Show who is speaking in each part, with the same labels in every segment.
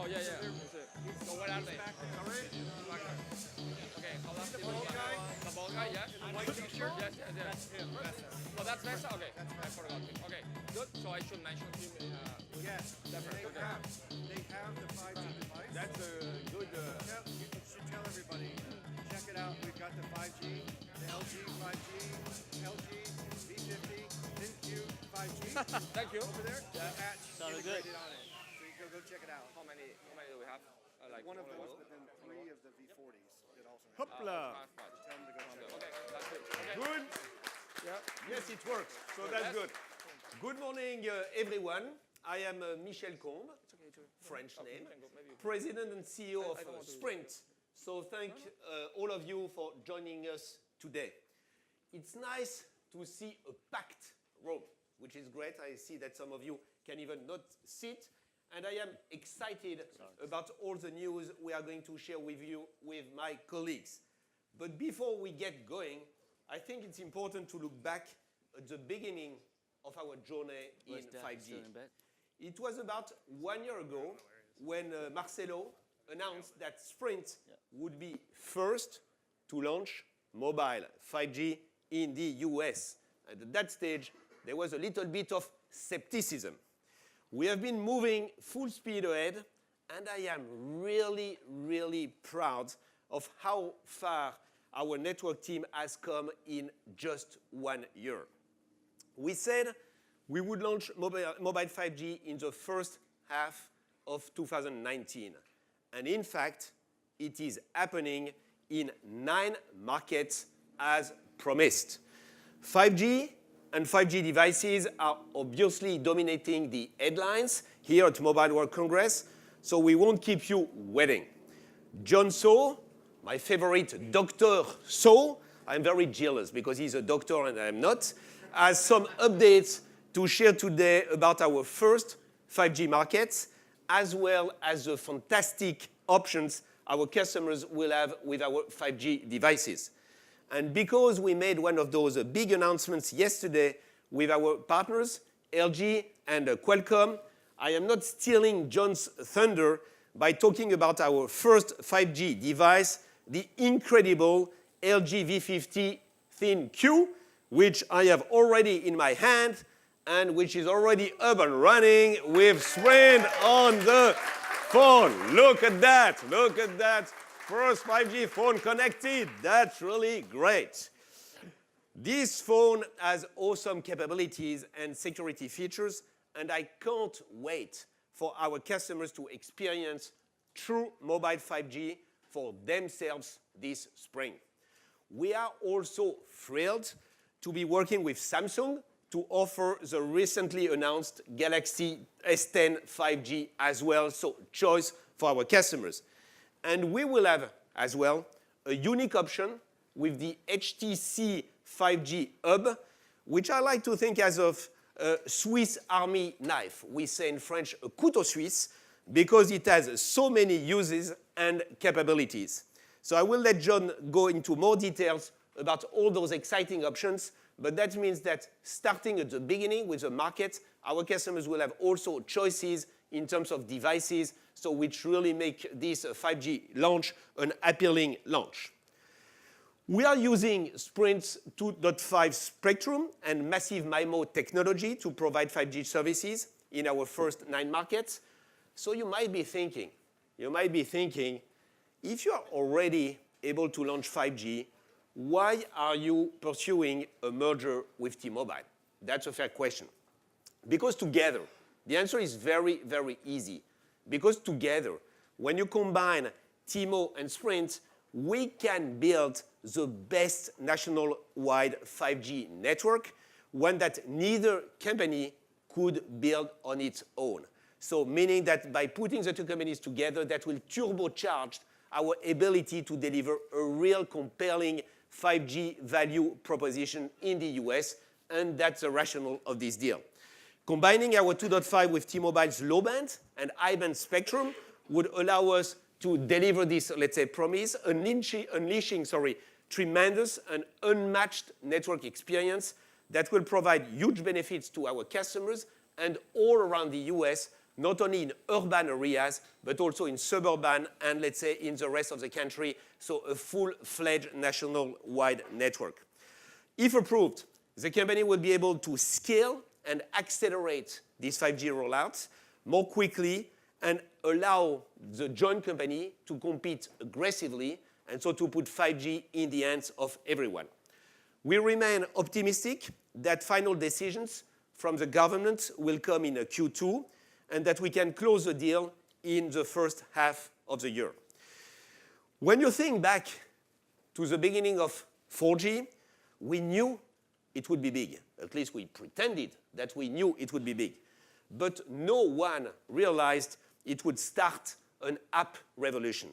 Speaker 1: Oh, yeah, yeah. So what are they?
Speaker 2: Back there, all right?
Speaker 1: Okay, how last
Speaker 2: The
Speaker 1: is
Speaker 2: bald guy
Speaker 1: the bald guy, yes?
Speaker 2: in the white t-shirt.
Speaker 1: Yes, yes, yes.
Speaker 2: That's him.
Speaker 1: Oh, that's Vesa? Okay, I forgot him. Okay, good. So I should mention him in
Speaker 2: Yes. And
Speaker 1: separate. Okay.
Speaker 2: they have the 5G device.
Speaker 3: That's a good.
Speaker 2: You should tell everybody. Check it out. We've got the 5G, the LG 5G, LG V50, ThinQ 5G.
Speaker 1: Thank you.
Speaker 2: Over there, the patch
Speaker 4: Sounded good.
Speaker 2: integrated on it. So you go check it out.
Speaker 1: How many do we have? Like
Speaker 2: One of
Speaker 1: only
Speaker 2: those, but then 3 of the V40s that also have.
Speaker 3: Hopla.
Speaker 2: Tell them to go check it out.
Speaker 1: Okay, that's it. Okay.
Speaker 3: Good.
Speaker 1: Yeah.
Speaker 3: Yes, it works. So that's good. Good morning, everyone. I am Michel Combe, French name, President and CEO of Sprint. So thank all of you for joining us today. It's nice to see a packed room, which is great. I see that some of you can even not sit. And I am excited about all the news we are going to share with you with my colleagues. But before we get going, I think it's important to look back at the beginning of our journey in 5G. It was about 1 year ago when Marcelo announced that Sprint would be first to launch mobile 5G in the US. And at that stage, there was a little bit of skepticism. We have been moving full speed ahead, and I am really, really proud of how far our network team has come in just 1 year. We said we would launch mobile 5G in the first half of 2019. And in fact, it is happening in 9 markets as promised. 5G and 5G devices are obviously dominating the headlines here at Mobile World Congress, so we won't keep you waiting. John So, my favorite Dr. So, I'm very jealous because he's a doctor and I'm not, has some updates to share today about our first 5G markets, as well as the fantastic options our customers will have with our 5G devices. And because we made one of those big announcements yesterday with our partners, LG and Qualcomm, I am not stealing John's thunder by talking about our first 5G device, the incredible LG V50 ThinQ, which I have already in my hand and which is already up and running with Sprint on the phone. Look at that. Look at that. First 5G phone connected. That's really great. This phone has awesome capabilities and security features, and I can't wait for our customers to experience true mobile 5G for themselves this spring. We are also thrilled to be working with Samsung to offer the recently announced Galaxy S10 5G as well, so choice for our customers. And we will have as well a unique option with the HTC 5G Hub, which I like to think as of a Swiss Army knife. We say in French a couteau suisse because it has so many uses and capabilities. So I will let John go into more details about all those exciting options, but that means that starting at the beginning with the market, our customers will have also choices in terms of devices, so which really make this 5G launch an appealing launch. We are using Sprint's 2.5 spectrum and massive MIMO technology to provide 5G services in our first 9 markets. So you might be thinking, if you are already able to launch 5G, why are you pursuing a merger with T-Mobile? That's a fair question. Because together, the answer is very, very easy. Because together, when you combine T-Mo and Sprint, we can build the best national-wide 5G network, one that neither company could build on its own. So meaning that by putting the two companies together, that will turbocharge our ability to deliver a real compelling 5G value proposition in the US, and that's the rationale of this deal. Combining our 2.5 with T-Mobile's low band and high band spectrum would allow us to deliver this, let's say, promise, unleashing tremendous and unmatched network experience that will provide huge benefits to our customers and all around the US not only in urban areas, but also in suburban and, let's say, in the rest of the country, so a full-fledged national-wide network. If approved, the company will be able to scale and accelerate these 5G rollouts more quickly and allow the joint company to compete aggressively and so to put 5G in the hands of everyone. We remain optimistic that final decisions from the government will come in Q2 and that we can close the deal in the first half of the year. When you think back to the beginning of 4G, we knew it would be big. At least we pretended that we knew it would be big. But no one realized it would start an app revolution.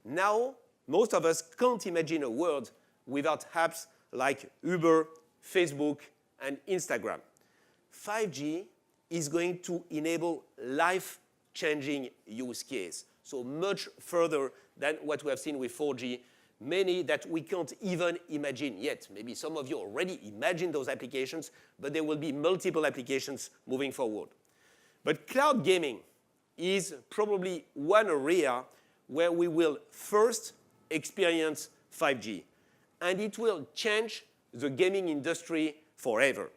Speaker 3: Now, most of us can't imagine a world without apps like Uber, Facebook, and Instagram. 5G is going to enable life-changing use case, so much further than what we have seen with 4G, many that we can't even imagine yet. Maybe some of you already imagine those applications, but there will be multiple applications moving forward. But cloud gaming is probably one area where we will first experience 5G, and it will change the gaming industry forever.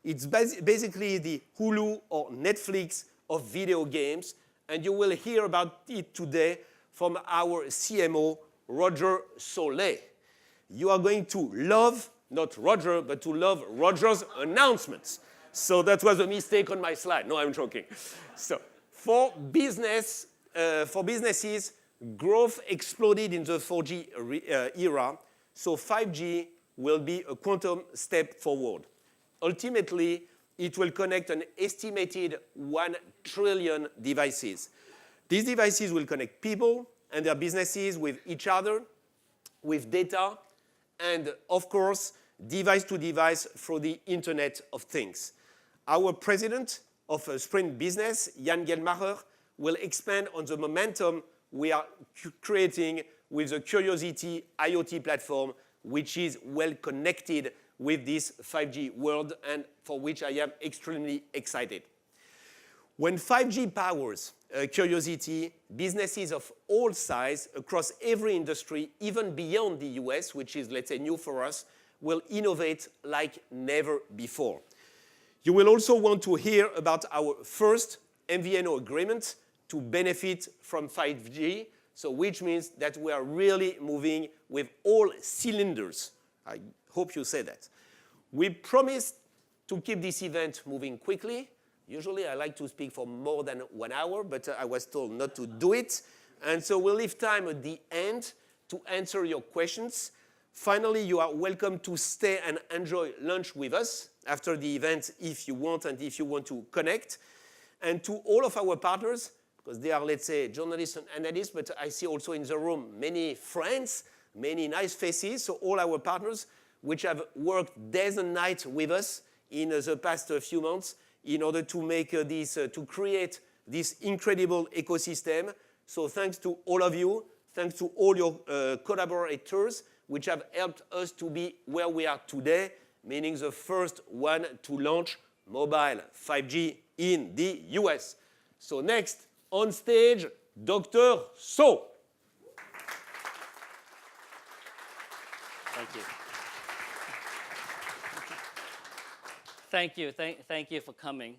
Speaker 3: It's basically the Hulu or Netflix of video games, and you will hear about it today from our CMO, Roger Solé. You are going to love, not Roger, but to love Roger's announcements. So that was a mistake on my slide. No, I'm joking. So for businesses, growth exploded in the 4G era, so 5G will be a quantum step forward. Ultimately, it will connect an estimated 1 trillion devices. These devices will connect people and their businesses with each other, with data, and of course, device to device through the Internet of Things. Our president of Sprint Business, Jan Geldmacher, will expand on the momentum we are creating with the Curiosity IoT platform, which is well connected with this 5G world and for which I am extremely excited. When 5G powers Curiosity, businesses of all sizes across every industry, even beyond the US, which is, let's say, new for us, will innovate like never before. You will also want to hear about our first MVNO agreement to benefit from 5G, so which means that we are really moving with all cylinders. I hope you say that. We promised to keep this event moving quickly. Usually I like to speak for more than 1 hour, but I was told not to do it. And so we'll leave time at the end to answer your questions. Finally, you are welcome to stay and enjoy lunch with us after the event if you want and if you want to connect. And to all of our partners, because they are, let's say, journalists and analysts, but I see also in the room many friends, many nice faces, so all our partners which have worked days and nights with us in the past few months in order to make to create this incredible ecosystem. So thanks to all of you, thanks to all your collaborators, which have helped us to be where we are today, meaning the first one to launch mobile 5G in the US. So next, on stage, Dr. So.
Speaker 4: Thank you. Thank you. Thank you for coming.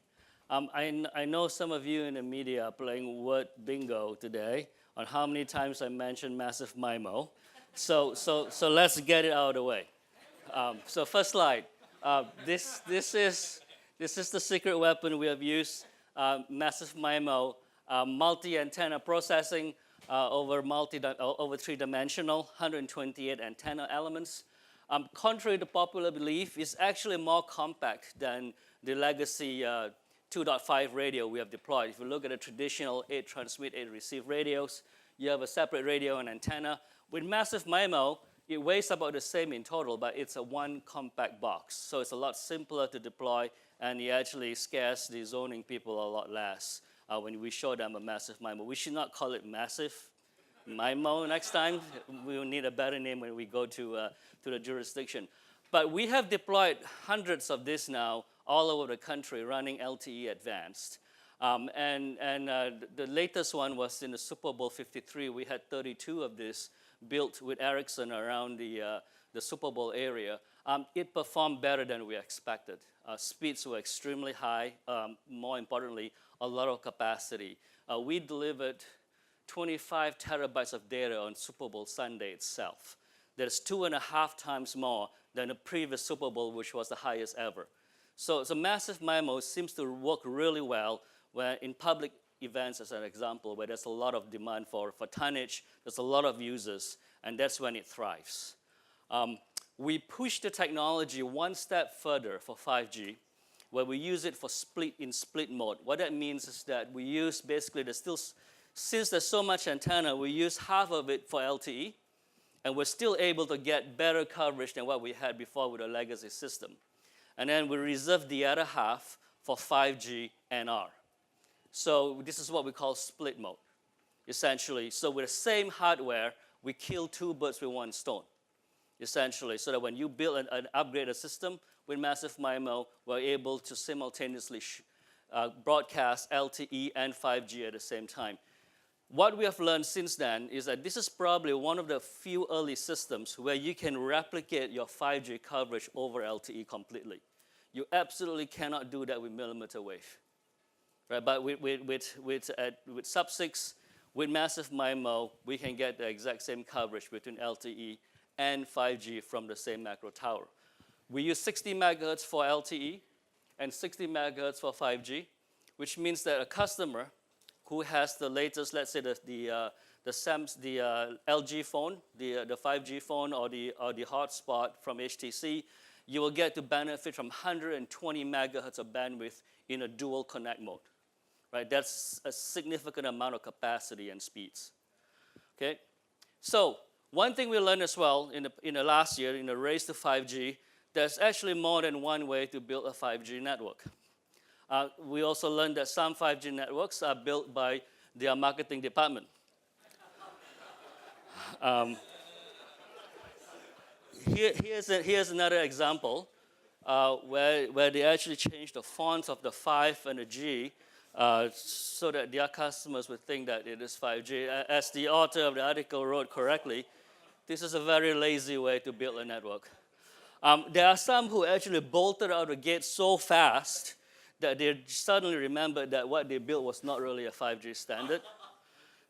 Speaker 4: I know some of you in the media are playing word bingo today on how many times I mentioned massive MIMO. So let's get it out of the way. So first slide. This is the secret weapon we have used. Massive MIMO, multi-antenna processing over 3-dimensional, 128 antenna elements. Contrary to popular belief, it's actually more compact than the legacy 2.5 radio we have deployed. If you look at the traditional 8 transmit, 8 receive radios, you have a separate radio and antenna. With massive MIMO, it weighs about the same in total, but it's a one compact box. So it's a lot simpler to deploy, and it actually scares the zoning people a lot less when we show them a massive MIMO. We should not call it massive MIMO next time. We will need a better name when we go to the jurisdiction. But we have deployed hundreds of this now all over the country running LTE advanced. The latest one was in the Super Bowl 53. We had 32 of this built with Ericsson around the Super Bowl area. It performed better than we expected. Speeds were extremely high. More importantly, a lot of capacity. We delivered 25 terabytes of data on Super Bowl Sunday itself. That's 2.5 times more than the previous Super Bowl, which was the highest ever. So massive MIMO seems to work really well when in public events, as an example, where there's a lot of demand for tonnage, there's a lot of users, and that's when it thrives. We push the technology one step further for 5G, where we use it for split mode. What that means is that we use basically since there's so much antenna, we use half of it for LTE, and we're still able to get better coverage than what we had before with a legacy system. And then we reserve the other half for 5G NR. So this is what we call split mode, essentially. So with the same hardware, we kill two birds with one stone, essentially. So that when you build an upgraded system with massive MIMO, we're able to simultaneously broadcast LTE and 5G at the same time. What we have learned since then is that this is probably one of the few early systems where you can replicate your 5G coverage over LTE completely. You absolutely cannot do that with millimeter wave. Right? But with sub-6, with massive MIMO, we can get the exact same coverage between LTE and 5G from the same macro tower. We use 60 megahertz for LTE and 60 megahertz for 5G, which means that a customer who has the latest, let's say the LG phone, the 5G phone, or the hotspot from HTC, you will get to benefit from 120 megahertz of bandwidth in a dual connect mode. Right? That's a significant amount of capacity and speeds. Okay? So one thing we learned as well in the last year in the race to 5G, there's actually more than one way to build a 5G network. We also learned that some 5G networks are built by their marketing department. Here's another example where they actually changed the fonts of the 5 and the G so that their customers would think that it is 5G. As the author of the article wrote correctly, this is a very lazy way to build a network. There are some who actually bolted out the gate so fast that they suddenly remembered that what they built was not really a 5G standard.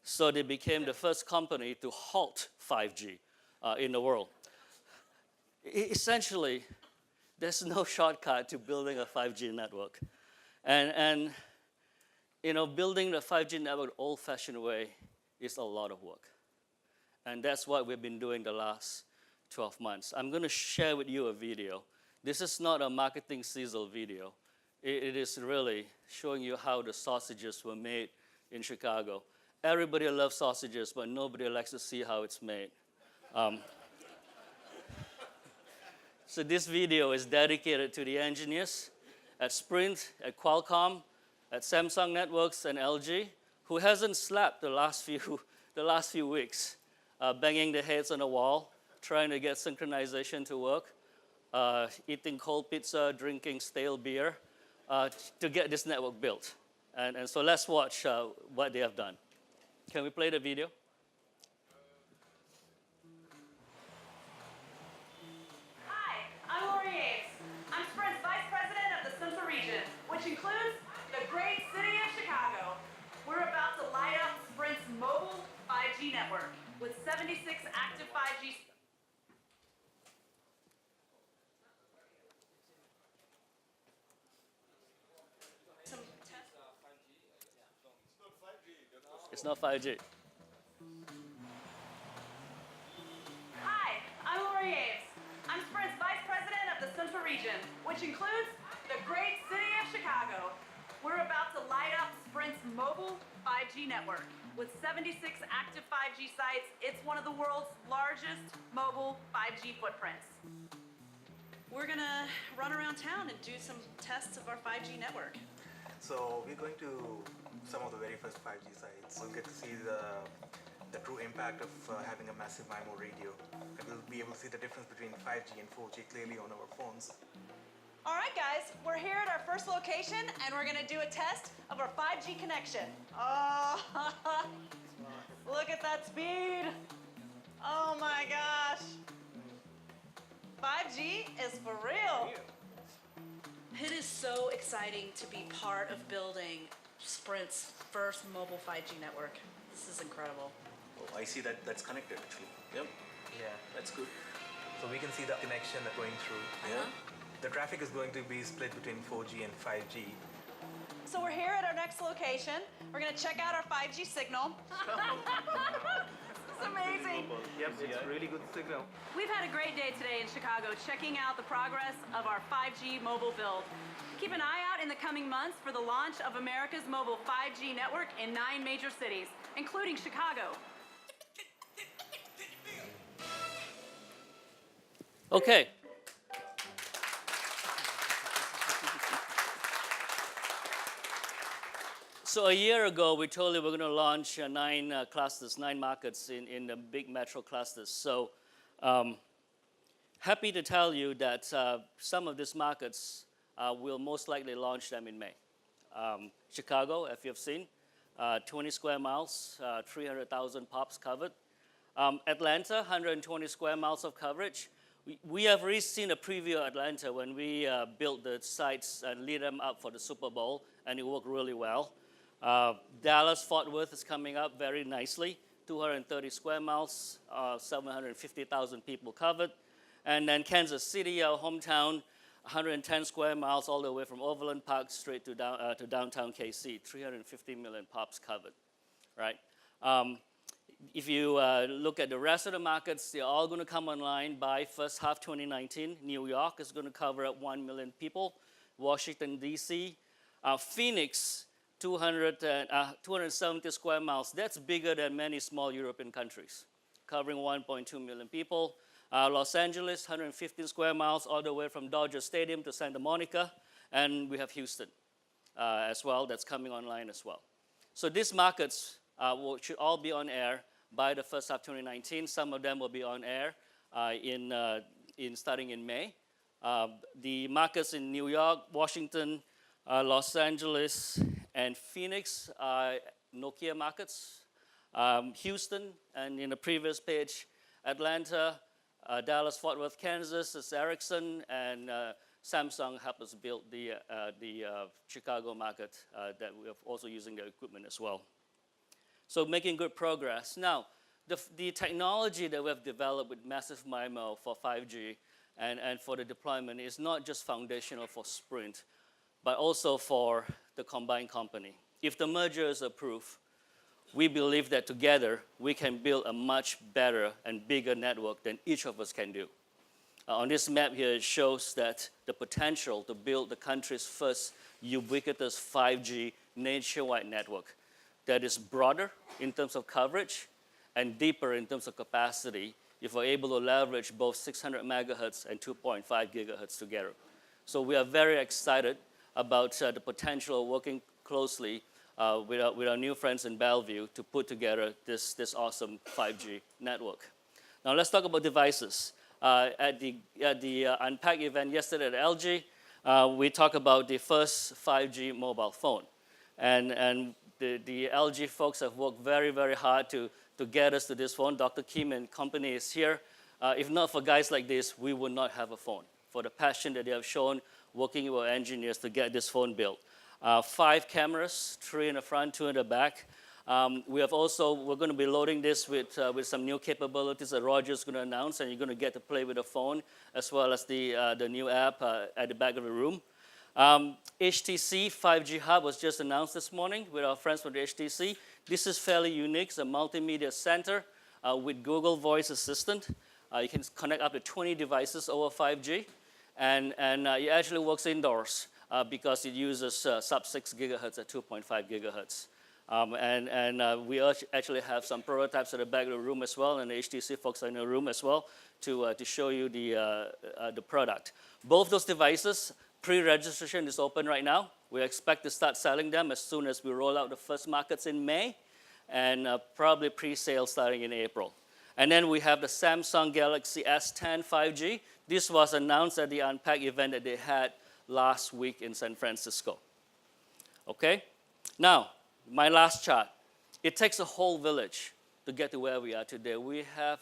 Speaker 4: So they became the first company to halt 5G in the world. Essentially, there's no shortcut to building a 5G network. And you know, building the 5G network the old-fashioned way is a lot of work. And that's what we've been doing the last 12 months. I'm going to share with you a video. This is not a marketing sizzle video. It is really showing you how the sausages were made in Chicago. Everybody loves sausages, but nobody likes to see how it's made. So this video is dedicated to the engineers at Sprint, at Qualcomm, at Samsung Networks, and LG, who hasn't slept the last few weeks, banging their heads on the wall, trying to get synchronization to work, eating cold pizza, drinking stale beer, to get this network built. And so let's watch what they have done. Can we play the video?
Speaker 5: Hi, I'm Lori Ames. I'm Sprint's Vice President of the Central Region, which includes the great city of Chicago. We're about to light up Sprint's mobile 5G network with 76 active 5G.
Speaker 4: It's not 5G.
Speaker 5: Hi, I'm Lori Ames. I'm Sprint's Vice President of the Central Region, which includes the great city of Chicago. We're about to light up Sprint's mobile 5G network with 76 active 5G sites. It's one of the world's largest mobile 5G footprints. We're gonna run around town and do some tests of our 5G network.
Speaker 6: So we're going to some of the very first 5G sites. We'll get to see the true impact of having a massive MIMO radio. And we'll be able to see the difference between 5G and 4G clearly on our phones.
Speaker 5: All right, guys, we're here at our first location, and we're gonna do a test of our 5G connection. Oh, look at that speed. Oh my gosh. 5G is for real. It is so exciting to be part of building Sprint's first mobile 5G network. This is incredible.
Speaker 6: Oh, I see that that's connected actually. Yep. Yeah, that's good. So we can see the connection that's going through. Yeah. The traffic is going to be split between 4G and 5G.
Speaker 5: So we're here at our next location. We're gonna check out our 5G signal. It's amazing.
Speaker 6: Yep, it's a really good signal.
Speaker 5: We've had a great day today in Chicago checking out the progress of our 5G mobile build. Keep an eye out in the coming months for the launch of America's mobile 5G network in 9 major cities, including Chicago.
Speaker 4: Okay. So a year ago, we told you we're going to launch 9 clusters, 9 markets in the big metro clusters. So happy to tell you that some of these markets will most likely launch them in May. Chicago, if you've seen, 20 square miles, 300,000 pops covered. Atlanta, 120 square miles of coverage. We have already seen a preview of Atlanta when we built the sites and lit them up for the Super Bowl, and it worked really well. Dallas, Fort Worth is coming up very nicely, 230 square miles, 750,000 people covered. And then Kansas City, our hometown, 110 square miles all the way from Overland Park straight to downtown KC, 350 million pops covered, right? If you look at the rest of the markets, they're all going to come online by first half 2019. New York is going to cover up 1 million people. Washington, D.C. Phoenix, 270 square miles. That's bigger than many small European countries, covering 1.2 million people. Los Angeles, 115 square miles, all the way from Dodger Stadium to Santa Monica. And we have Houston as well, that's coming online as well. So these markets should all be on air by the first half 2019. Some of them will be on air starting in May. The markets in New York, Washington, Los Angeles, and Phoenix are Nokia markets. Houston, and in the previous page, Atlanta, Dallas, Fort Worth, Kansas is Ericsson, and Samsung helped us build the Chicago market that we are also using their equipment as well. So making good progress. Now, the technology that we have developed with massive MIMO for 5G and for the deployment is not just foundational for Sprint, but also for the combined company. If the merger is approved, we believe that together we can build a much better and bigger network than each of us can do. On this map here, it shows that the potential to build the country's first ubiquitous 5G nationwide network that is broader in terms of coverage and deeper in terms of capacity if we're able to leverage both 600 megahertz and 2.5 gigahertz together. So we are very excited about the potential of working closely with our new friends in Bellevue to put together this awesome 5G network. Now let's talk about devices. At the Unpack event yesterday at LG, we talked about the first 5G mobile phone. And the LG folks have worked very, very hard to get us to this phone. Dr. Kim and company is here. If not for guys like this, we would not have a phone. For the passion that they have shown working with engineers to get this phone built. 5 cameras, 3 in the front, 2 in the back. We're going to be loading this with some new capabilities that Roger's going to announce, and you're going to get to play with the phone as well as the new app at the back of the room. HTC 5G Hub was just announced this morning with our friends from the HTC. This is fairly unique. It's a multimedia center with Google Voice Assistant. You can connect up to 20 devices over 5G, and it actually works indoors because it uses sub-6 gigahertz at 2.5 gigahertz. We actually have some prototypes at the back of the room as well, and the HTC folks are in the room as well to show you the product. Both those devices, pre-registration is open right now. We expect to start selling them as soon as we roll out the first markets in May, and probably pre-sale starting in April. And then we have the Samsung Galaxy S10 5G. This was announced at the Unpack event that they had last week in San Francisco. Okay? Now, my last chart. It takes a whole village to get to where we are today. We have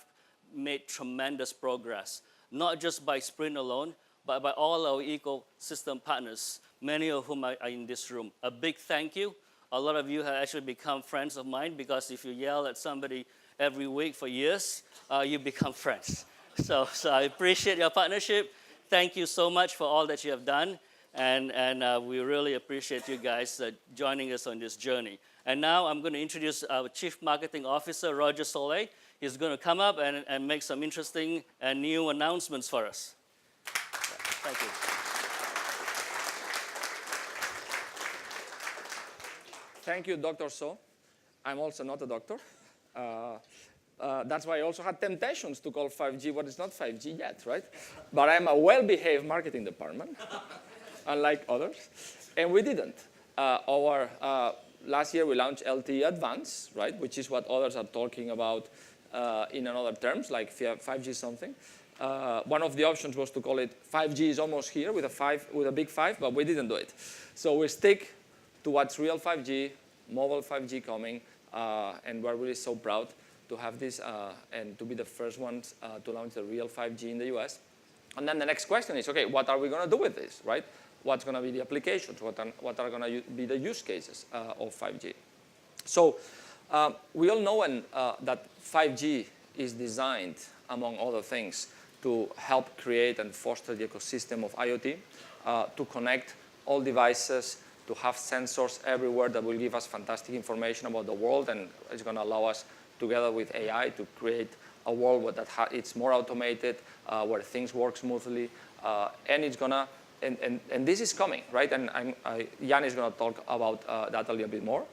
Speaker 4: made tremendous progress, not just by Sprint alone, but by all our ecosystem partners, many of whom are in this room. A big thank you. A lot of you have actually become friends of mine because if you yell at somebody every week for years, you become friends. So I appreciate your partnership. Thank you so much for all that you have done. And we really appreciate you guys joining us on this journey. And now I'm going to introduce our Chief Marketing Officer, Roger Soleil. He's going to come up and make some interesting and new announcements for us. Thank you.
Speaker 1: Thank you, Dr. So. I'm also not a doctor. That's why I also had temptations to call 5G what is not 5G yet, right? But I'm a well-behaved marketing department, unlike others. And we didn't. Last year we launched LTE Advanced, right, which is what others are talking about in another terms, like 5G something. One of the options was to call it 5G is almost here with a big 5, but we didn't do it. So we stick to what's real 5G, mobile 5G coming, and we're really so proud to have this and to be the first ones to launch the real 5G in the US. And then the next question is, okay, what are we going to do with this, right? What's going to be the applications? What are going to be the use cases of 5G? So we all know that 5G is designed, among other things, to help create and foster the ecosystem of IoT, to connect all devices, to have sensors everywhere that will give us fantastic information about the world, and it's going to allow us, together with AI, to create a world where it's more automated, where things work smoothly, and it's going to, and this is coming, right? And Jan is going to talk about that a little bit more.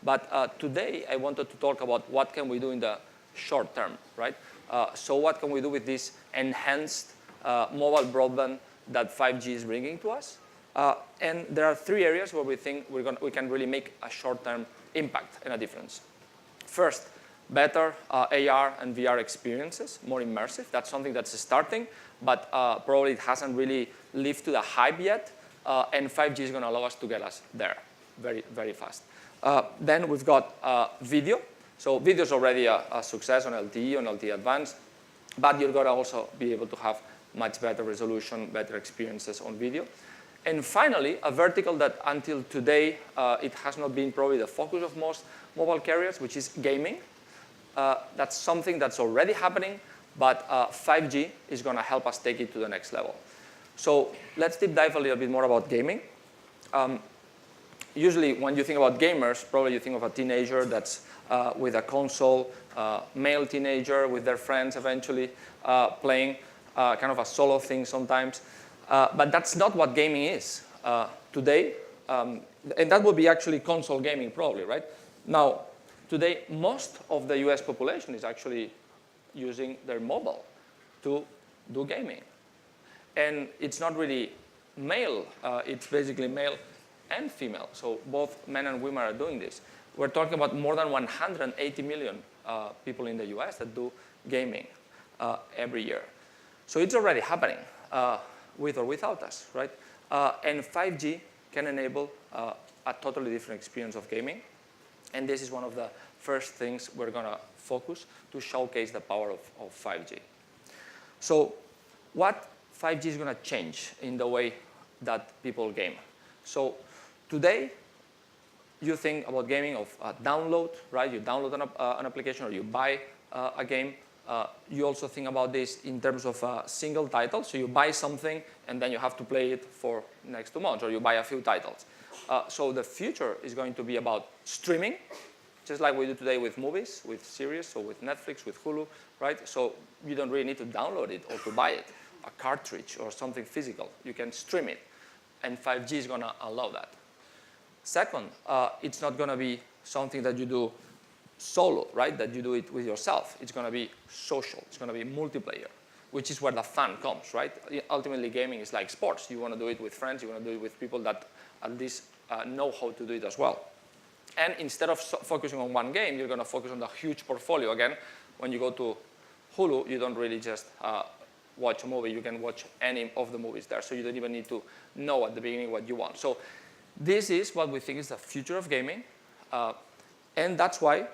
Speaker 1: But today, I wanted to talk about what can we do in the short term, right? So what can we do with this enhanced mobile broadband that 5G is bringing to us? And there are three areas where we think we can really make a short-term impact and a difference. First, better AR and VR experiences, more immersive. That's something that's starting, but probably it hasn't really lived to the hype yet. And 5G is going to allow us to get us there very, very fast. Then we've got video. So video is already a success on LTE Advanced, but you're going to also be able to have much better resolution, better experiences on video. And finally, a vertical that until today, it has not been probably the focus of most mobile carriers, which is gaming. That's something that's already happening, but 5G is going to help us take it to the next level. So let's deep dive a little bit more about gaming. Usually, when you think about gamers, probably you think of a teenager that's with a console, male teenager with their friends eventually, playing kind of a solo thing sometimes. But that's not what gaming is today. And that would be actually console gaming probably, right? Now, today, most of the US population is actually using their mobile to do gaming. And it's not really male. It's basically male and female. So both men and women are doing this. We're talking about more than 180 million people in the US that do gaming every year. So it's already happening. With or without us, right? And 5G can enable a totally different experience of gaming. And this is one of the first things we're going to focus to showcase the power of 5G. So what 5G is going to change in the way that people game? So today, you think about gaming of download, right? You download an application or you buy a game. You also think about this in terms of a single title. So you buy something, and then you have to play it for the next 2 months, or you buy a few titles. So the future is going to be about streaming, just like we do today with movies, with series, or with Netflix, with Hulu, right? So you don't really need to download it or to buy it, a cartridge or something physical. You can stream it, and 5G is going to allow that. Second, it's not going to be something that you do solo, right? That you do it with yourself. It's going to be social. It's going to be multiplayer, which is where the fun comes, right? Ultimately, gaming is like sports. You want to do it with friends. You want to do it with people that at least know how to do it as well. And instead of focusing on one game, you're going to focus on the huge portfolio. Again, when you go to Hulu, you don't really just watch a movie, you can watch any of the movies there. So you don't even need to know at the beginning what you want. So this is what we think is the future of gaming. And that's why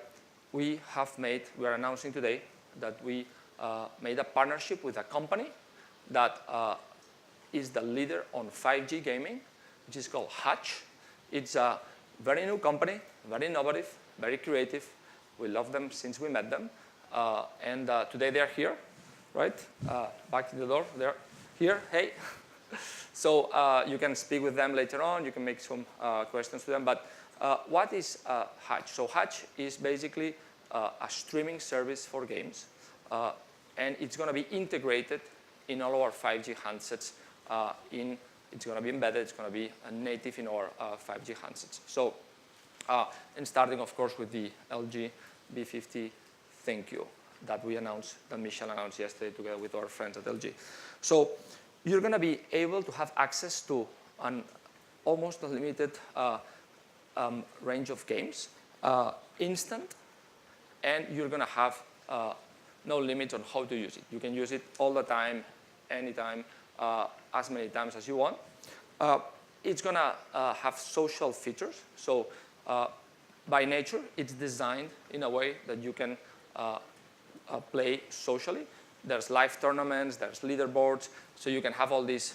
Speaker 1: we are announcing today that we made a partnership with a company that is the leader on 5G gaming, which is called Hutch. It's a very new company, very innovative, very creative. We love them since we met them. And today they're here, right? Back to the door, they're here, hey. So you can speak with them later on. You can make some questions to them. But what is Hutch? So Hutch is basically a streaming service for games. And it's going to be integrated in all our 5G handsets. It's going to be embedded. It's going to be native in our 5G handsets. So, and starting, of course, with the LG B50 ThinQ that we announced, that Michel announced yesterday together with our friends at LG. So you're going to be able to have access to an almost unlimited range of games, instant, and you're going to have no limit on how to use it. You can use it all the time, anytime, as many times as you want. It's going to have social features. So by nature, it's designed in a way that you can play socially. There's live tournaments, there's leaderboards, so you can have all this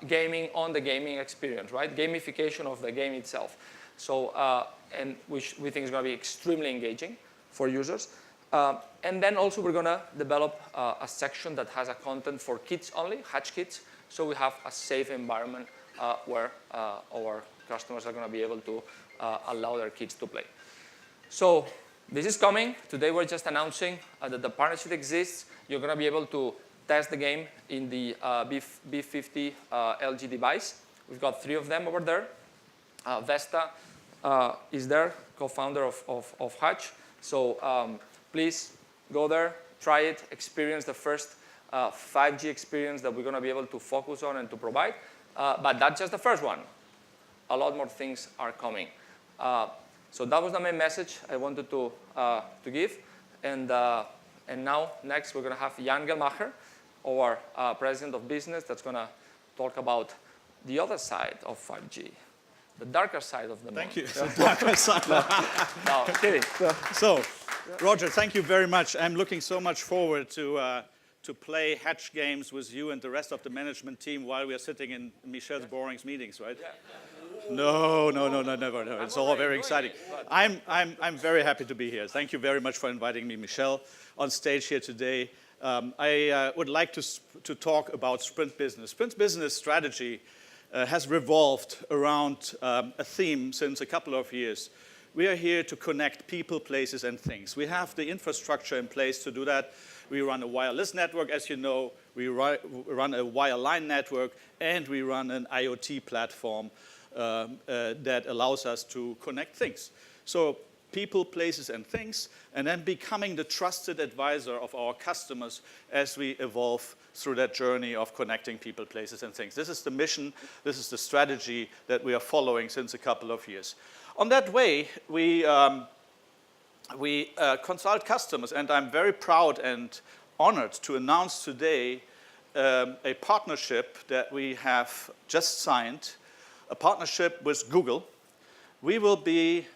Speaker 1: gaming on the gaming experience, right? Gamification of the game itself. So, and which we think is going to be extremely engaging for users. And then also we're going to develop a section that has a content for kids only, Hutch Kids. So we have a safe environment where our customers are going to be able to allow their kids to play. So this is coming. Today we're just announcing that the partnership exists. You're going to be able to test the game in the B50 LG device. We've got 3 of them over there. Vesta is there, co-founder of Hutch. So please go there, try it, experience the first 5G experience that we're going to be able to focus on and to provide. But that's just the first one. A lot more things are coming. So that was the main message I wanted to give. And now, next, we're going to have Jan Gelmacher, our president of business, that's going to talk about the other side of 5G, the darker side of the moon.
Speaker 7: Thank you. The darker side.
Speaker 1: No, kidding.
Speaker 7: So, Roger, thank you very much. I'm looking so much forward to play Hatch games with you and the rest of the management team while we are sitting in Michel's boring meetings, right? Yeah. No, never. No. It's all very exciting. I'm very happy to be here. Thank you very much for inviting me, Michel, on stage here today. I would like to talk about Sprint Business. Sprint Business strategy has revolved around a theme since a couple of years. We are here to connect people, places, and things. We have the infrastructure in place to do that. We run a wireless network, as you know. We run a wireline network, and we run an IoT platform that allows us to connect things. So people, places, and things, and then becoming the trusted advisor of our customers as we evolve through that journey of connecting people, places, and things. This is the mission. This is the strategy that we are following since a couple of years. On that way, we consult customers, and I'm very proud and honored to announce today a partnership that we have just signed, a partnership with Google. We will be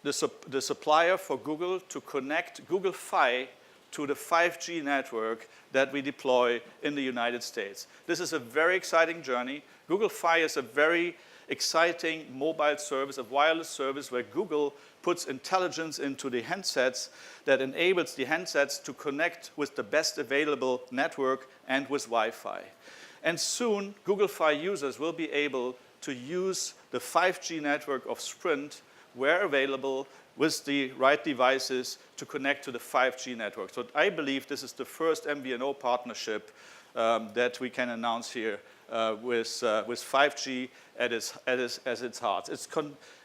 Speaker 7: the supplier for Google to connect Google Fi to the 5G network that we deploy in the United States. This is a very exciting journey. Google Fi is a very exciting mobile service, a wireless service where Google puts intelligence into the handsets that enables the handsets to connect with the best available network and with Wi-Fi. And soon, Google Fi users will be able to use the 5G network of Sprint where available with the right devices to connect to the 5G network. So I believe this is the first MVNO partnership that we can announce here with 5G as its heart.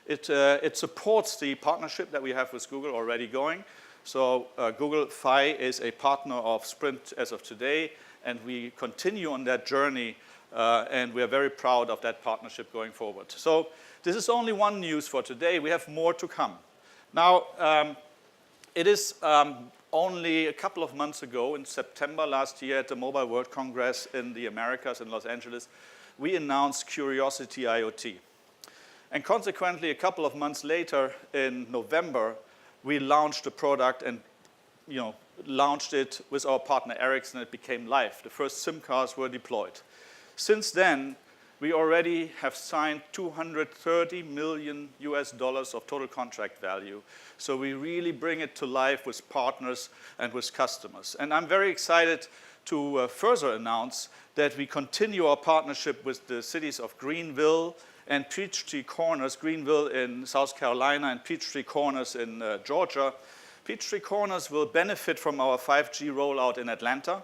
Speaker 7: It supports the partnership that we have with Google already going. So Google Fi is a partner of Sprint as of today, and we continue on that journey, and we are very proud of that partnership going forward. So this is only one news for today. We have more to come. Now, It is only a couple of months ago, in September last year at the Mobile World Congress in the Americas in Los Angeles, we announced Curiosity IoT. And consequently, a couple of months later, in November, we launched the product and launched it with our partner Ericsson, and it became live. The first SIM cards were deployed. Since then, we already have signed $230 million of total contract value. So we really bring it to life with partners and with customers. And I'm very excited to further announce that we continue our partnership with the cities of Greenville and Peachtree Corners, Greenville in South Carolina and Peachtree Corners in Georgia. Peachtree Corners will benefit from our 5G rollout in Atlanta.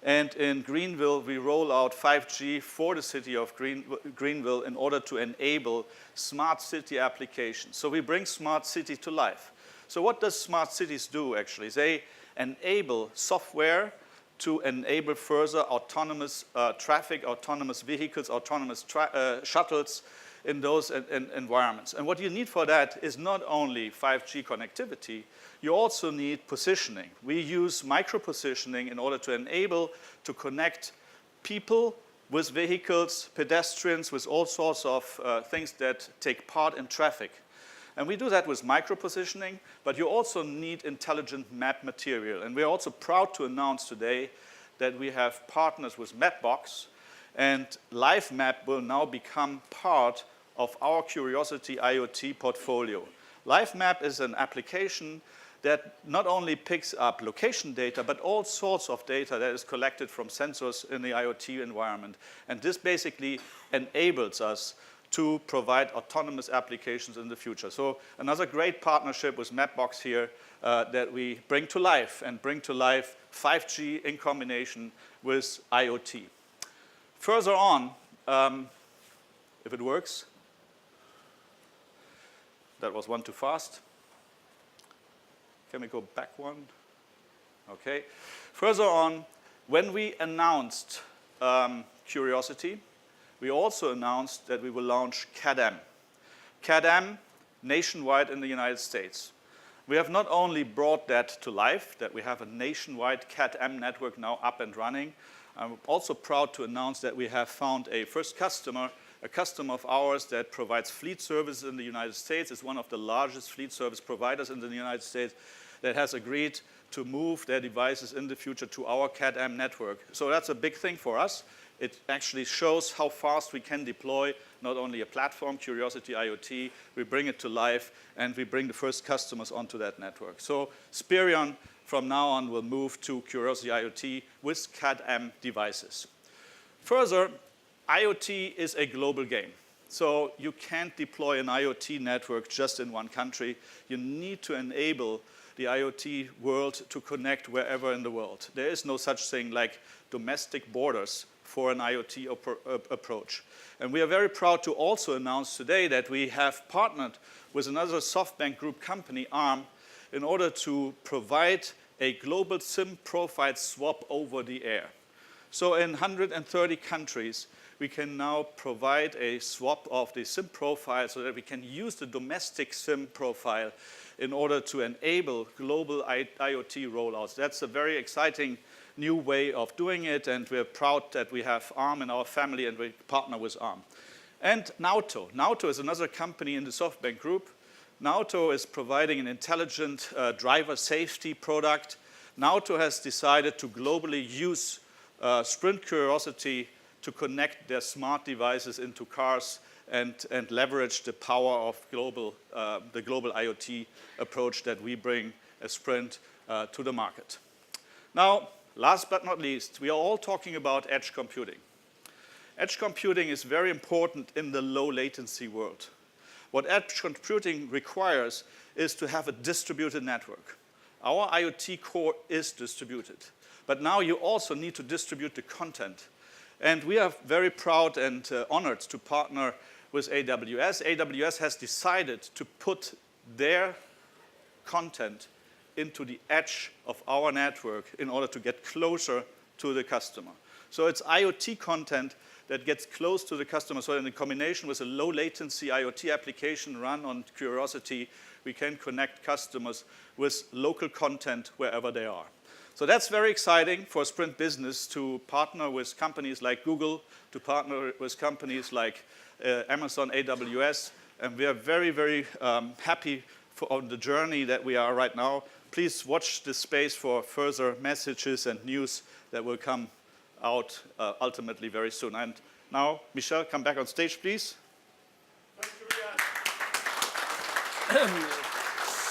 Speaker 7: And in Greenville, we roll out 5G for the city of Greenville in order to enable smart city applications. So we bring smart city to life. So what does smart cities do, actually? They enable software to enable further autonomous traffic, autonomous vehicles, autonomous shuttles in those environments. And what you need for that is not only 5G connectivity, you also need positioning. We use micro-positioning in order to enable to connect people with vehicles, pedestrians, with all sorts of things that take part in traffic. And we do that with micro-positioning, but you also need intelligent map material. And we're also proud to announce today that we have partners with Mapbox, and LiveMap will now become part of our Curiosity IoT portfolio. LiveMap is an application that not only picks up location data, but all sorts of data that is collected from sensors in the IoT environment. And this basically enables us to provide autonomous applications in the future. So another great partnership with Mapbox here that we bring to life, and bring to life 5G in combination with IoT. Further on, if it works, that was one too fast. Can we go back one? Okay. Further on, when we announced Curiosity, we also announced that we will launch CAD-M. CAD-M nationwide in the United States. We have not only brought that to life, that we have a nationwide CAD-M network now up and running. I'm also proud to announce that we have found a first customer, a customer of ours that provides fleet services in the United States. It's one of the largest fleet service providers in the United States that has agreed to move their devices in the future to our CAD-M network. So that's a big thing for us. It actually shows how fast we can deploy not only a platform, Curiosity IoT, we bring it to life, and we bring the first customers onto that network. So Spirion, from now on, will move to Curiosity IoT with CAD-M devices. Further, IoT is a global game. So you can't deploy an IoT network just in one country. You need to enable the IoT world to connect wherever in the world. There is no such thing like domestic borders for an IoT approach. And we are very proud to also announce today that we have partnered with another SoftBank Group company, ARM, in order to provide a global SIM profile swap over the air. So in 130 countries, we can now provide a swap of the SIM profile so that we can use the domestic SIM profile in order to enable global IoT rollouts. That's a very exciting new way of doing it, and we're proud that we have ARM in our family and we partner with ARM. And Nauto. Nauto is another company in the SoftBank Group. Nauto is providing an intelligent driver safety product. Nauto has decided to globally use Sprint Curiosity to connect their smart devices into cars and leverage the power of the global IoT approach that we bring as Sprint to the market. Now, last but not least, we are all talking about edge computing. Edge computing is very important in the low latency world. What edge computing requires is to have a distributed network. Our IoT core is distributed, but now you also need to distribute the content. And we are very proud and honored to partner with AWS. AWS has decided to put their content into the edge of our network in order to get closer to the customer. So it's IoT content that gets close to the customer. So in combination with a low latency IoT application run on Curiosity, we can connect customers with local content wherever they are. So that's very exciting for Sprint Business to partner with companies like Google, to partner with companies like Amazon AWS. And we are very, very happy on the journey that we are right now. Please watch this space for further messages and news that will come out ultimately very soon. And now, Michel, come back on stage, please.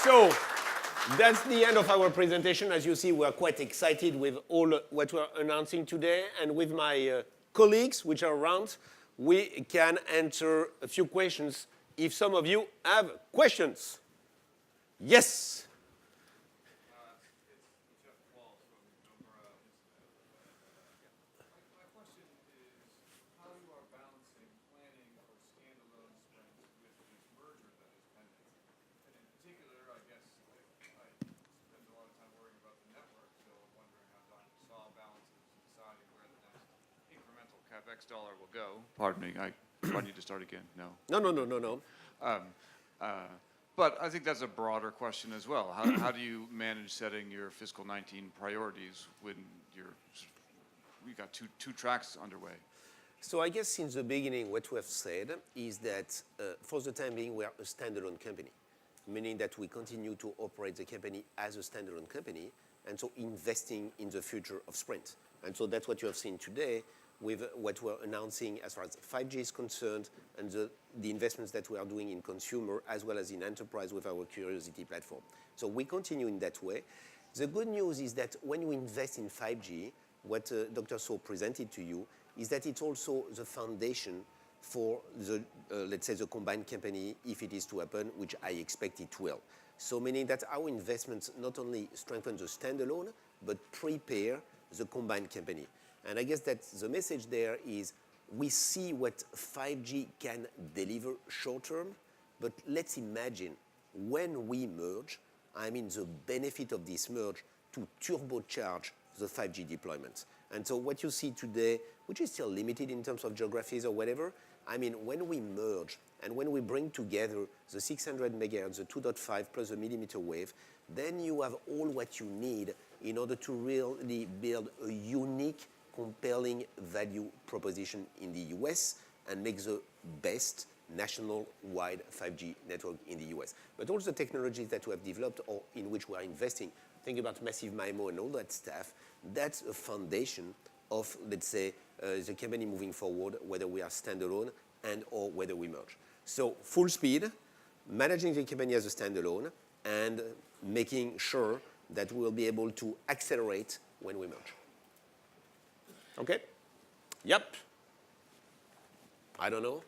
Speaker 3: So that's the end of our presentation. As you see, we are quite excited with all what we're announcing today. And with my colleagues, which are around, we can answer a few questions if some of you have questions. Yes?
Speaker 2: My question is how you are balancing planning for standalone sprints with this merger that is pending. And in particular, I guess I spend a lot of time worrying about the network, so I'm wondering how Dr. Saw balances deciding where the next incremental CapEx dollar will go. Pardon me, I need to start again. No.
Speaker 3: No.
Speaker 2: But I think that's a broader question as well. How do you manage setting your fiscal 19 priorities when you've got two tracks underway?
Speaker 3: So I guess since the beginning, what we have said is that for the time being, we are a standalone company, meaning that we continue to operate the company as a standalone company, and so investing in the future of Sprint. And so that's what you have seen today with what we're announcing as far as 5G is concerned and the investments that we are doing in consumer as well as in enterprise with our Curiosity platform. So we continue in that way. The good news is that when we invest in 5G, what Dr. So presented to you is that it's also the foundation for the, let's say, the combined company, if it is to happen, which I expect it will. So meaning that our investments not only strengthen the standalone, but prepare the combined company. And I guess that the message there is we see what 5G can deliver short term, but let's imagine when we merge, I mean the benefit of this merge to turbocharge the 5G deployments. And so what you see today, which is still limited in terms of geographies or whatever, I mean, when we merge and when we bring together the 600 megahertz, the 2.5 plus the millimeter wave, then you have all what you need in order to really build a unique, compelling value proposition in the US and make the best national-wide 5G network in the US. But also the technologies that we have developed or in which we are investing, think about massive MIMO and all that stuff, that's a foundation of, let's say, the company moving forward, whether we are standalone and or whether we merge. So full speed, managing the company as a standalone and making sure that we will be able to accelerate when we merge. Okay? Yep. I don't know.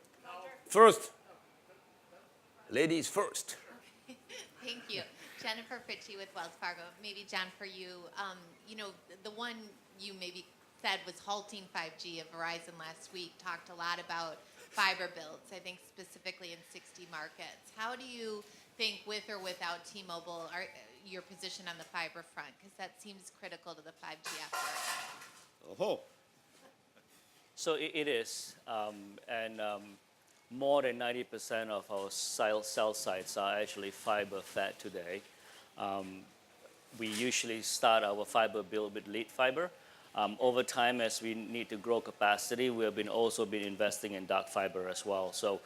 Speaker 3: First. Ladies first.
Speaker 8: Okay. Thank you. Jennifer Fritchie with Wells Fargo. Maybe, John, for you, you know, the one you maybe said was halting 5G of Verizon last week talked a lot about fiber builds, I think specifically in 60 markets. How do you think, with or without T-Mobile, your position on the fiber front? Because that seems critical to the 5G effort.
Speaker 3: Oh.
Speaker 4: So it is, and more than 90% of our cell sites are actually fiber fed today. We usually start our fiber build with lead fiber. Over time, as we need to grow capacity, we have also been investing in dark fiber as well. So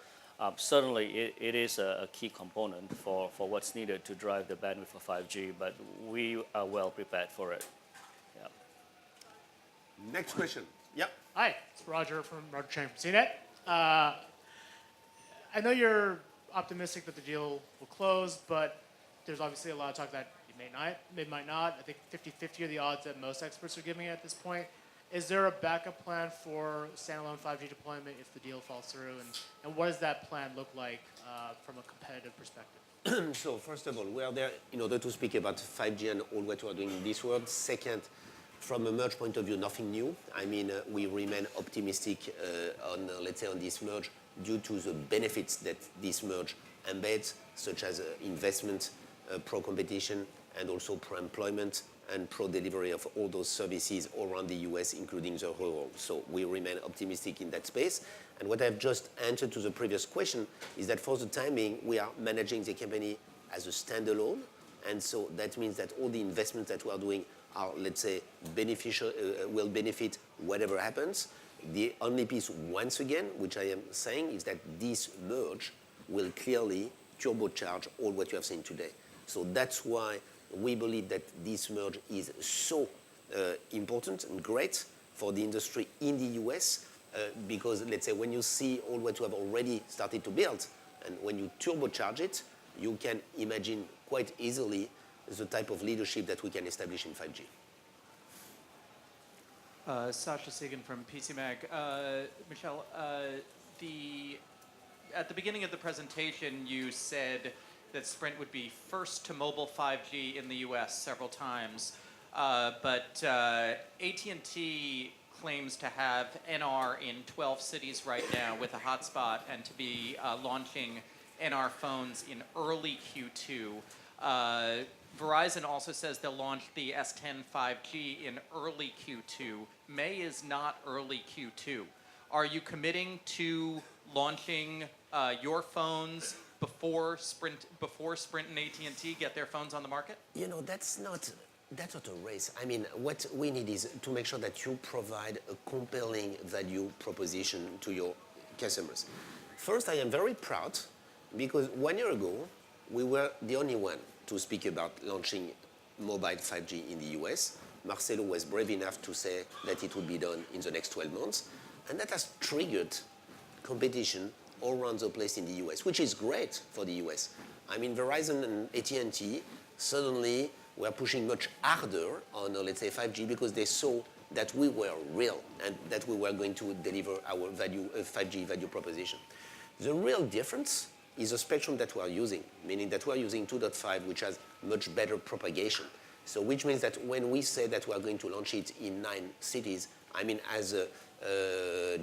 Speaker 4: certainly it is a key component for what's needed to drive the bandwidth for 5G, but we are well prepared for it. Yeah.
Speaker 3: Next question. Yep.
Speaker 9: Hi, it's Roger from Roger Chang from CNET. I know you're optimistic that the deal will close, but there's obviously a lot of talk that it might not. I think 50-50 are the odds that most experts are giving it at this point. Is there a backup plan for standalone 5G deployment if the deal falls through? And what does that plan look like from a competitive perspective?
Speaker 3: So first of all, we are there in order to speak about 5G and all what we are doing in this world. Second, from a merge point of view, nothing new. I mean, we remain optimistic on, let's say, on this merge due to the benefits that this merge embeds, such as investment, pro-competition, and also pro-employment, and pro delivery of all those services all around the US, including the whole world. So we remain optimistic in that space. And what I've just answered to the previous question is that for the time being, we are managing the company as a standalone. And so that means that all the investments that we are doing are, let's say, beneficial, will benefit whatever happens. The only piece, once again, which I am saying, is that this merge will clearly turbocharge all what you have seen today. So that's why we believe that this merge is so important and great for the industry in the US, because, let's say, when you see all what you have already started to build, and when you turbocharge it, you can imagine quite easily the type of leadership that we can establish in 5G.
Speaker 10: Sasha Sagan from PCMag. Michelle, at the beginning of the presentation, you said that Sprint would be first to mobile 5G in the US several times, but AT&T claims to have NR in 12 cities right now with a hotspot and to be launching NR phones in early Q2. Verizon also says they'll launch the S10 5G in early Q2. May is not early Q2. Are you committing to launching your phones before Sprint and AT&T get their phones on the market?
Speaker 3: You know, that's not a race. I mean, what we need is to make sure that you provide a compelling value proposition to your customers. First, I am very proud because 1 year ago, we were the only one to speak about launching mobile 5G in the US. Marcelo was brave enough to say that it would be done in the next 12 months. And that has triggered competition all around the place in the US, which is great for the US. I mean, Verizon and AT&T suddenly were pushing much harder on, let's say, 5G because they saw that we were real and that we were going to deliver our 5G value proposition. The real difference is the spectrum that we are using, meaning that we are using 2.5, which has much better propagation. So which means that when we say that we are going to launch it in 9 cities, I mean, as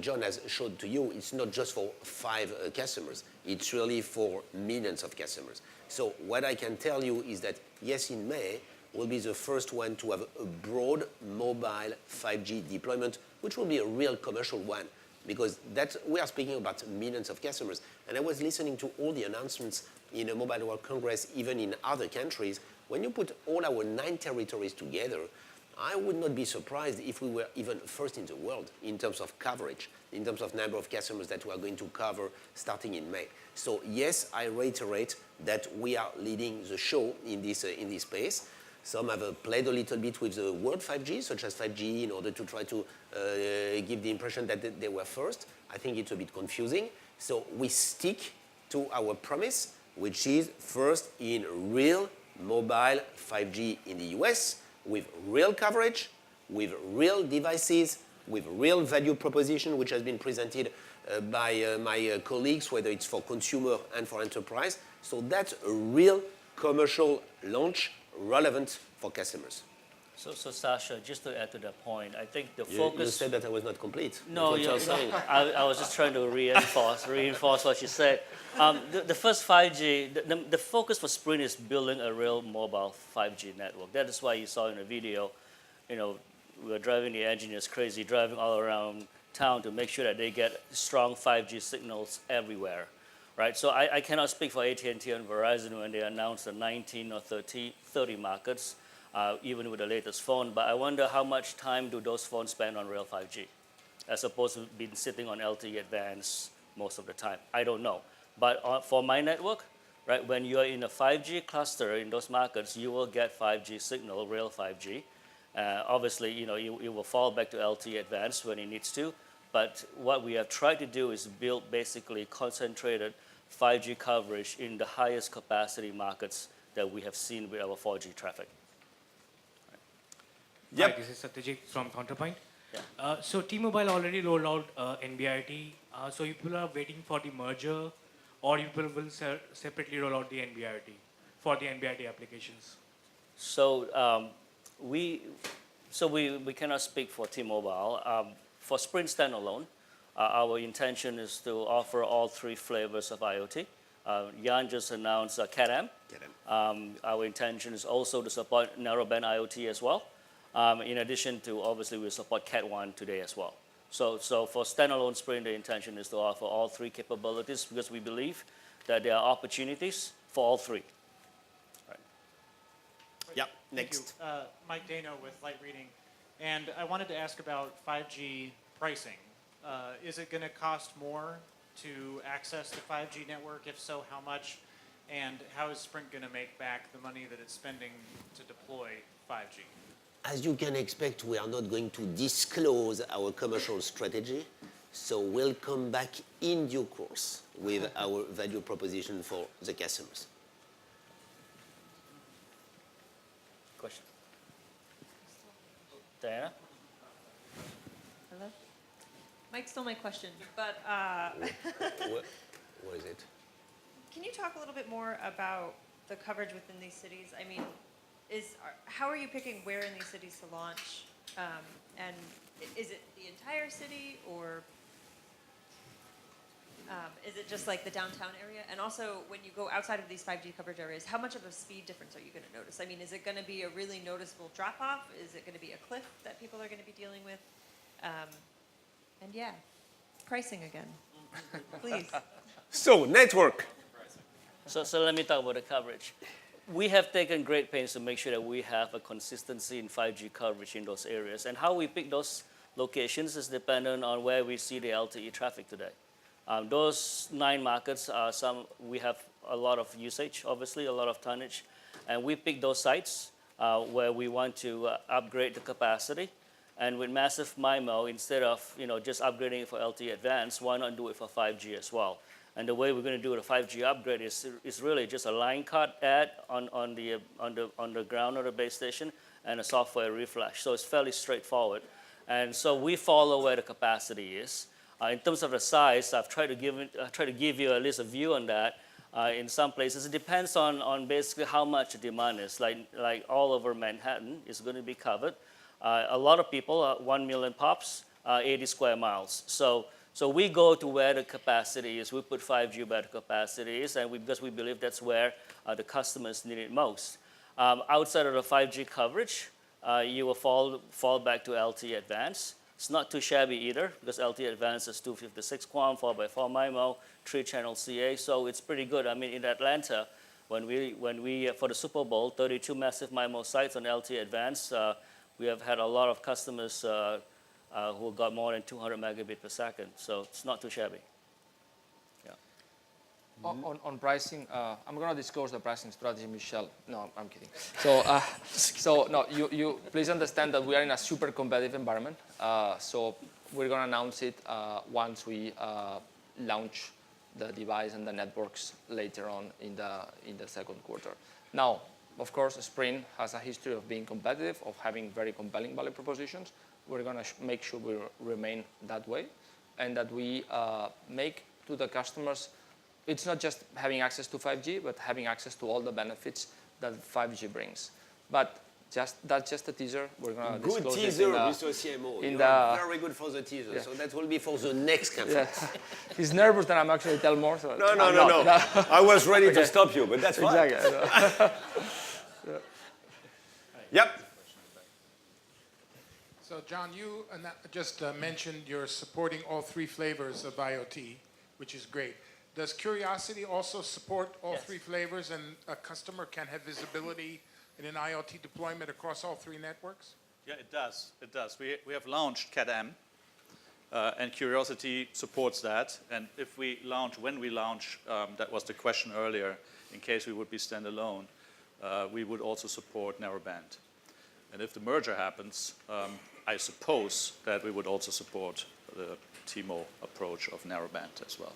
Speaker 3: John has showed to you, it's not just for 5 customers. It's really for millions of customers. So what I can tell you is that, yes, in May, we'll be the first one to have a broad mobile 5G deployment, which will be a real commercial one, because we are speaking about millions of customers. And I was listening to all the announcements in a Mobile World Congress, even in other countries. When you put all our 9 territories together, I would not be surprised if we were even first in the world in terms of coverage, in terms of number of customers that we are going to cover starting in May. So yes, I reiterate that we are leading the show in this space. Some have played a little bit with the word 5G, such as 5G, in order to try to give the impression that they were first. I think it's a bit confusing. So we stick to our promise, which is first in real mobile 5G in the US, with real coverage, with real devices, with real value proposition, which has been presented by my colleagues, whether it's for consumer and for enterprise. So that's a real commercial launch relevant for customers.
Speaker 4: So Sasha, just to add to that point, I think the focus...
Speaker 3: You said that I was not complete.
Speaker 4: No, I was just trying to reinforce what you said. The first 5G, the focus for Sprint is building a real mobile 5G network. That is why you saw in the video, we were driving the engineers crazy, driving all around town to make sure that they get strong 5G signals everywhere, right? So I cannot speak for AT&T and Verizon when they announced the 19 or 30 markets, even with the latest phone. But I wonder how much time do those phones spend on real 5G, as opposed to being sitting on LTE Advanced most of the time. I don't know. But for my network, right, when you're in a 5G cluster in those markets, you will get 5G signal, real 5G. Obviously, it will fall back to LTE Advanced when it needs to. But what we have tried to do is build basically concentrated 5G coverage in the highest capacity markets that we have seen with our 4G traffic.
Speaker 3: Yep.
Speaker 11: Hi, this is Satyajit from Counterpoint.
Speaker 4: Yeah.
Speaker 11: So T-Mobile already rolled out NB-IoT. So you people are waiting for the merger, or you people will separately roll out the NB-IoT for the NB-IoT applications?
Speaker 4: So we cannot speak for T-Mobile. For Sprint standalone, our intention is to offer all 3 flavors of IoT. Jan just announced Cat-M. Our intention is also to support narrowband IoT as well. In addition to, obviously, we support Cat-1 today as well. So for standalone Sprint, the intention is to offer all three capabilities because we believe that there are opportunities for all three. Right.
Speaker 3: Yeah,
Speaker 12: Thank
Speaker 3: next.
Speaker 12: you. Mike Dano with Light Reading. And I wanted to ask about 5G pricing. Is it going to cost more to access the 5G network? If so, how much? And how is Sprint going to make back the money that it's spending to deploy 5G?
Speaker 13: As you can expect, we are not going to disclose our commercial strategy, so we'll come back in due course with our value proposition for the customers.
Speaker 4: Question. Diana?
Speaker 14: Hello? Mike stole my question, but
Speaker 13: What is it?
Speaker 14: can you talk a little bit more about the coverage within these cities? I mean, how are you picking where in these cities to launch? And is it the entire city, or is it just like the downtown area? And also, when you go outside of these 5G coverage areas, how much of a speed difference are you going to notice? I mean, is it going to be a really noticeable drop-off? Is it going to be a cliff that people are going to be dealing with? And yeah, pricing again, please.
Speaker 3: So, network.
Speaker 4: So let me talk about the coverage. We have taken great pains to make sure that we have a consistency in 5G coverage in those areas. And how we pick those locations is dependent on where we see the LTE traffic today. Those 9 markets are we have a lot of usage, obviously, a lot of tonnage. And we pick those sites where we want to upgrade the capacity. And with massive MIMO, instead of just upgrading it for LTE Advanced, why not do it for 5G as well? And the way we're going to do the 5G upgrade is really just a line cut add on the ground of the base station and a software refresh. So it's fairly straightforward. And so we follow where the capacity is. In terms of the size, I've tried to give you at least a view on that. In some places, it depends on basically how much the demand is. Like all over Manhattan is going to be covered. A lot of people, 1 million pops, 80 square miles. So we go to where the capacity is. We put 5G where the capacity is, and because we believe that's where the customers need it most. Outside of the 5G coverage, you will fall back to LTE Advanced. It's not too shabby either, because LTE Advanced is 256 QAM, 4x4 MIMO, 3-channel CA, so it's pretty good. I mean, in Atlanta, when we for the Super Bowl, 32 massive MIMO sites on LTE Advanced, we have had a lot of customers who got more than 200 megabit per second. So it's not too shabby. Yeah.
Speaker 1: On pricing, I'm going to disclose the pricing strategy, Michelle. No, I'm kidding. So no, you please understand that we are in a super competitive environment. So we're going to announce it once we launch the device and the networks later on in the second quarter. Now, of course, Sprint has a history of being competitive, of having very compelling value propositions. We're going to make sure we remain that way, and that we make to the customers, it's not just having access to 5G, but having access to all the benefits that 5G brings. But that's just a teaser. We're going to disclose
Speaker 13: good teaser, Mr. CMO. You are very good for the teaser. Yeah. So that will be for the next conference. Yeah.
Speaker 1: He's nervous that I'm actually tell more. So
Speaker 13: no. I was ready to stop you, but that's fine.
Speaker 1: Exactly.
Speaker 13: Yep.
Speaker 15: So, John, you just mentioned you're supporting all 3 flavors of IoT, which is great. Does Curiosity also support all 3 flavors, and a customer can have visibility in an IoT deployment across all 3 networks?
Speaker 7: Yeah, it does. It does. We have launched Cat-M, and Curiosity supports that. And when we launch, that was the question earlier, in case we would be standalone, we would also support narrowband. And if the merger happens, I suppose that we would also support the T-Mo approach of narrowband as well.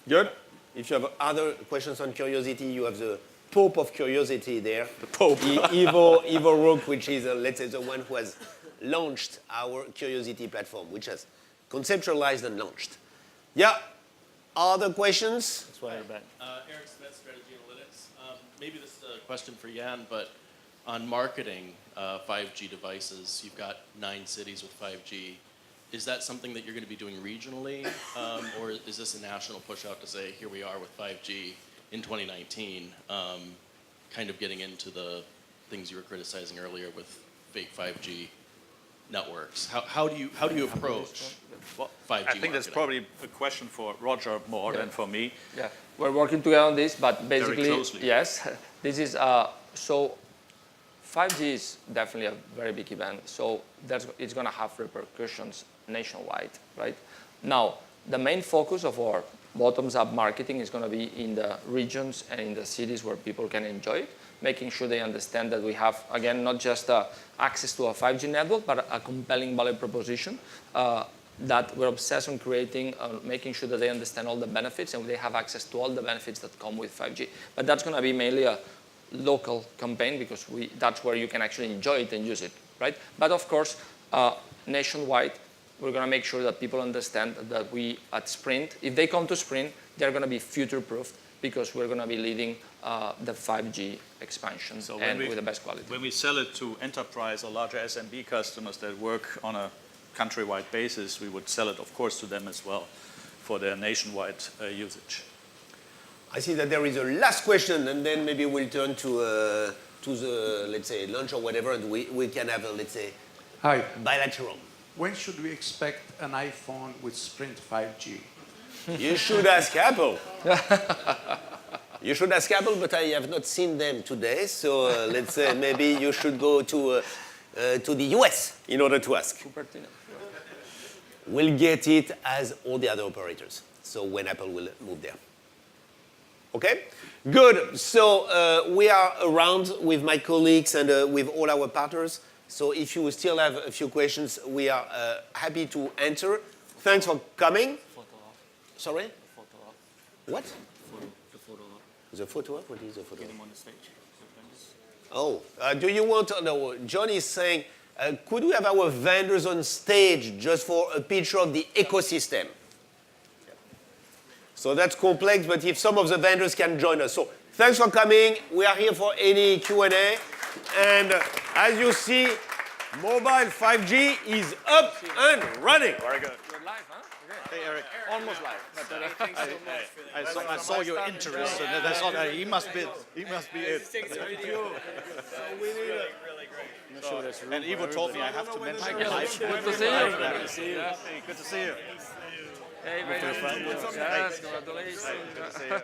Speaker 3: Good.
Speaker 13: If you have other questions on Curiosity, you have the Pope of Curiosity there.
Speaker 7: The Pope.
Speaker 13: Ivo Rook, which is, let's say, the one who has launched our Curiosity platform, which has conceptualized and launched. Yeah. Other questions?
Speaker 4: That's why you're back.
Speaker 16: Eric Smith, Strategy Analytics. Maybe this is a question for Jan, but on marketing 5G devices, you've got 9 cities with 5G. is that something that you're going to be doing regionally, or is this a national push out to say, here we are with 5G in 2019, kind of getting into the things you were criticizing earlier with fake 5G networks? How do you approach 5G
Speaker 7: I think that's
Speaker 16: marketing?
Speaker 7: probably a question for Roger more than for me.
Speaker 1: Yeah, we're working together on this, but basically,
Speaker 7: closely.
Speaker 1: yes, this is, so 5G is definitely a very big event, so it's going to have repercussions nationwide, right? Now, the main focus of our bottoms-up marketing is going to be in the regions and in the cities where people can enjoy it, making sure they understand that we have, again, not just access to a 5G network, but a compelling value proposition that we're obsessed on creating, making sure that they understand all the benefits and they have access to all the benefits that come with 5G. But that's going to be mainly a local campaign because that's where you can actually enjoy it and use it, right? But of course, nationwide, we're going to make sure that people understand that we at Sprint, if they come to Sprint, they're going to be future-proofed because we're going to be leading the 5G expansion and with the best quality.
Speaker 7: When we sell it to enterprise or larger SMB customers that work on a countrywide basis, we would sell it, of course, to them as well for their nationwide usage.
Speaker 3: I see that there is a last question, and then maybe we'll turn to the, let's say, lunch or whatever, and we can have a, let's say,
Speaker 17: Hi.
Speaker 3: bilateral.
Speaker 17: When should we expect an iPhone with Sprint 5G?
Speaker 3: You should ask Apple. You should ask Apple, but I have not seen them today, so let's say maybe you should go to the US in order to ask. We'll get it as all the other operators, so when Apple will move there. Okay? Good. So we are around with my colleagues and with all our partners. So if you still have a few questions, we are happy to answer. Thanks for coming. Sorry? What?
Speaker 4: The photo op.
Speaker 3: The photo op? What is the photo op?
Speaker 4: Get him on the stage.
Speaker 3: Oh, do you want, no, John is saying, could we have our vendors on stage just for a picture of the ecosystem? So that's complex, but if some of the vendors can join us. So thanks for coming. We are here for any Q&A. And as you see, mobile 5G is up and running.
Speaker 7: Very good.
Speaker 1: You're live, huh? Okay.
Speaker 7: Hey, Eric.
Speaker 1: Almost live. But,
Speaker 7: I saw your interest, and that's all. He must be it.
Speaker 3: Thank you. So we need
Speaker 7: really great. And Ivo told me I have to mention
Speaker 1: Good
Speaker 7: live.
Speaker 1: to see you.
Speaker 7: Good to see you. Hey, good to see you.
Speaker 1: Hey, very nice. Yes, congratulations.
Speaker 7: Good to see you.